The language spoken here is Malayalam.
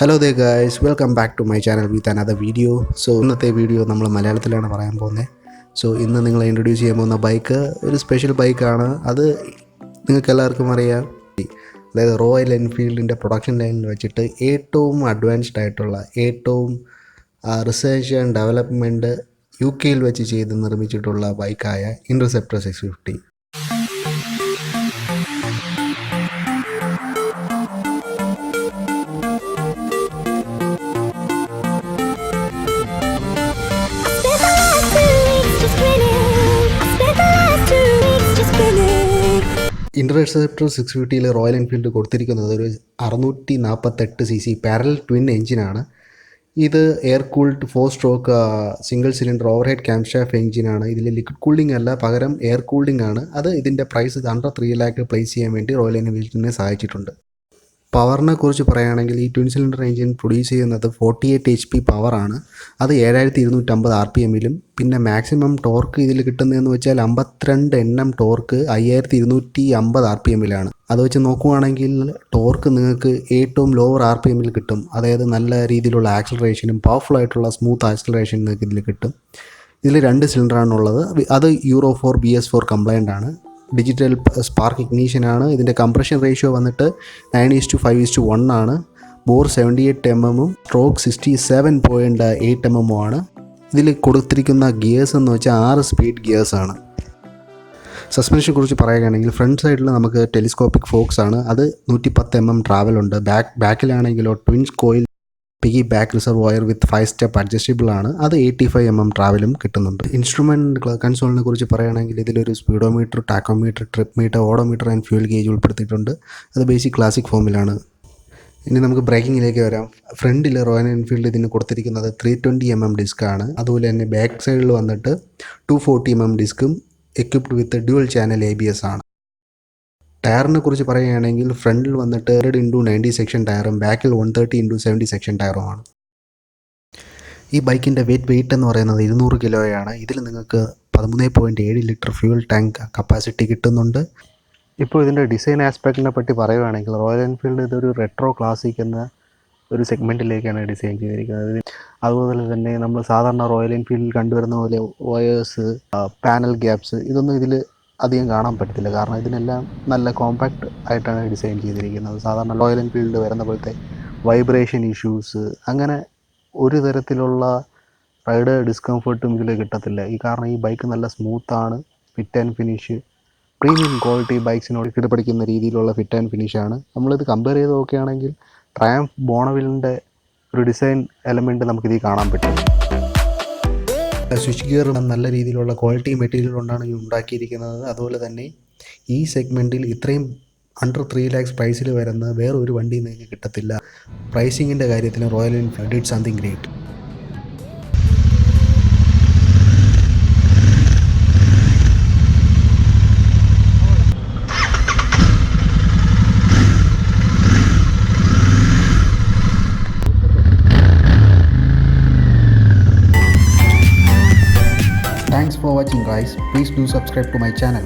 Hello the guys, welcome back to my channel with another video. ഇന്നത്തെ വീഡിയോ നമ്മൾ മലയാളത്തിലാണ് പറയാൻ പോകുന്നത്. ഇന്ന് നിങ്ങളെ ഇൻട്രൊഡ്യൂസ് ചെയ്യാൻ പോകുന്ന ബൈക്ക് ഒരു സ്പെഷ്യൽ ബൈക്കാണ്. അത് നിങ്ങൾക്ക് എല്ലാവർക്കും അറിയാം. അതായത് റോയൽ എൻഫീൽഡിൻ്റെ പ്രൊഡക്ഷൻ ലൈനിൽ വെച്ചിട്ട് ഏറ്റവും അഡ്വാൻസ്ഡ് ആയിട്ടുള്ള ഏറ്റവും റിസർച്ച് ആൻഡ് ഡെവലപ്മെൻറ്റ് UK വെച്ച് ചെയ്ത് നിർമ്മിച്ചിട്ടുള്ള ബൈക്കായ ഇൻ്റർസെപ്റ്റർ 650. ഇൻ്റർസെപ്റ്റർ 650 റോയൽ എൻഫീൽഡ് കൊടുത്തിരിക്കുന്നത് ഒരു 648cc പാരലൽ ട്വിൻ എഞ്ചിനാണ്. ഇത് air cooled 4 stroke single cylinder over head camshaft എഞ്ചിനാണ്. ഇതിൽ ലിക്വിഡ് കൂളിംഗ് അല്ല, പകരം എയർ കൂളിംഗ് ആണ്. അത് ഇതിൻ്റെ പ്രൈസ് അണ്ടർ 3 lakh പ്ലേസ് ചെയ്യാൻ വേണ്ടി റോയൽ എൻഫീൽഡിനെ സഹായിച്ചിട്ടുണ്ട്. പവറിനെ കുറിച്ച് പറയുകയാണെങ്കിൽ ഈ ട്വിൻ സിലിണ്ടർ എഞ്ചിൻ പ്രൊഡ്യൂസ് ചെയ്യുന്നത് 48 HP പവറാണ്. അത് 7250 RPMലും. പിന്നെ മാക്സിമം ടോർക്ക് ഇതിൽ കിട്ടുന്നതെന്ന് വെച്ചാൽ 52 Nm ടോർക്ക് 5250 RPMലാണ്. അത് വെച്ച് നോക്കുകയാണെങ്കിൽ ടോർക്ക് നിങ്ങൾക്ക് ഏറ്റവും ലോവർ RPMൽ കിട്ടും. അതായത് നല്ല രീതിയിലുള്ള ആക്സിലറേഷനും പവർഫുൾ ആയിട്ടുള്ള സ്മൂത്ത് ആക്സിലറേഷനും നിങ്ങൾക്ക് ഇതിൽ കിട്ടും. ഇതിൽ 2 സിലിണ്ടറാണുള്ളത്. അത് Euro 4 BS4 കംപ്ലൈൻ്റ് ആണ്. ഡിജിറ്റൽ സ്പാർക്ക് ഇഗ്നീഷനാണ്. ഇതിൻ്റെ കംപ്രഷൻ റേഷ്യോ വന്നിട്ട് 9:5:1 ആണ്. ബോർ 78 mm സ്ട്രോക്ക് 67.8 mm ആണ്. ഇതിൽ കൊടുത്തിരിക്കുന്ന ഗിയേഴ്സ് എന്ന് വെച്ചാൽ 6 സ്പീഡ് ഗിയേഴ്സാണ്. സസ്പെൻഷനെ കുറിച്ച് പറയുകയാണെങ്കിൽ ഫ്രണ്ട് സൈഡിൽ നമുക്ക് ടെലിസ്കോപ്പിക് ഫോക്സ് ആണ്. അത് 110 mm ട്രാവലുണ്ട്. ബാക്കിലാണെങ്കിലോ twins coil piggy back reservoir with 5 step adjustable ആണ്. അത് 85 mm ട്രാവലും കിട്ടുന്നുണ്ട്. ഇൻസ്ട്രുമെൻറ്റ് കൺസോളിനെ കുറിച്ച് പറയുകയാണെങ്കിൽ ഇതിലൊരു speedometer, tachometer, trip metre, odometer and fuel gauge ഉൾപ്പെടുത്തിയിട്ടുണ്ട്. അത് ബേസിക് ക്ലാസിക് ഫോമിലാണ്. ഇനി നമുക്ക് ബ്രേക്കിങ്ങിലേക്ക് വരാം. ഫ്രണ്ടിൽ റോയൽ എൻഫീൽഡ് ഇതിന് കൊടുത്തിരിക്കുന്നത് 320 mm ഡിസ്ക്കാണ്. അതുപോലെ തന്നെ ബാക്ക് സൈഡിൽ വന്നിട്ട് 240 mm ഡിസ്ക്കും എക്വിപ്ഡ് വിത്ത് ഡ്യുവൽ ചാനൽ ABS ആണ്. ടയറിനെ കുറിച്ച് പറയുകയാണെങ്കിൽ ഫ്രണ്ടിൽ വന്നിട്ട് 100x90 സെക്ഷൻ ടയറും ബാക്കിൽ 130x70 സെക്ഷൻ ടയറുമാണ്. ഈ ബൈക്കിൻ്റെ വെയിറ്റ് എന്ന് പറയുന്നത് 200 കിലോയാണ്. ഇതിൽ നിങ്ങൾക്ക് 13.7 ലിറ്റർ ഫ്യൂൽ ടാങ്ക് കപ്പാസിറ്റി കിട്ടുന്നുണ്ട്. ഇപ്പോൾ ഇതിൻ്റെ ഡിസൈൻ ആസ്പെക്റ്റിനെ പറ്റി പറയുകയാണെങ്കിൽ റോയൽ എൻഫീൽഡ് ഇതൊരു റെട്രോ ക്ലാസിക് എന്ന ഒരു സെഗ്മെൻറ്റിലേക്കാണ് ഡിസൈൻ ചെയ്തിരിക്കുന്നത്. അതുപോലെ തന്നെ നമ്മൾ സാധാരണ റോയൽ എൻഫീൽഡിൽ കണ്ടുവരുന്ന പോലെ വയേഴ്സ്, പാനൽ ഗ്യാപ്സ് ഇതൊന്നും ഇതിൽ അധികം കാണാൻ പറ്റത്തില്ല. കാരണം ഇതിനെല്ലാം നല്ല കോമ്പാക്റ്റ് ആയിട്ടാണ് ഡിസൈൻ ചെയ്തിരിക്കുന്നത്. സാധാരണ റോയൽ എൻഫീൽഡ് വരുന്ന പോലത്തെ വൈബ്രേഷൻ ഇഷ്യൂസ് അങ്ങനെ ഒരു തരത്തിലുള്ള റൈഡ് ഡിസ്കംഫർട്ടും ഇതിൽ കിട്ടത്തില്ല. കാരണം ഈ ബൈക്ക് നല്ല സ്മൂത്താണ്. Fit and finish premium quality ബൈക്സിനോട് കിടപിടിക്കുന്ന രീതിയിലുള്ള ഫിറ്റ് ആൻഡ് ഫിനിഷാണ്. നമ്മളിത് കമ്പയർ ചെയ്ത് നോക്കുകയാണെങ്കിൽ ട്രയംഫ് ബോണവിലിൻ്റെ ഒരു ഡിസൈൻ എലമെൻറ്റ് നമുക്കിതിൽ കാണാൻ പറ്റും. സ്വിച്ച് ഗിയർ നല്ല രീതിയിലുള്ള ക്വാളിറ്റി മെറ്റീരിയൽ കൊണ്ടാണ് ഉണ്ടാക്കിയിരിക്കുന്നത്. അതുപോലെ തന്നെ ഈ സെഗ്മെൻറ്റിൽ ഇത്രയും അണ്ടർ 3 lakhs പ്രൈസിൽ വരുന്ന വേറൊരു വണ്ടി നിങ്ങൾക്ക് കിട്ടത്തില്ല. പ്രൈസിങ്ങിൻ്റെ കാര്യത്തിൽ royal Enfield did something great. Thanks for watching guys. Please do subscribe to my channel.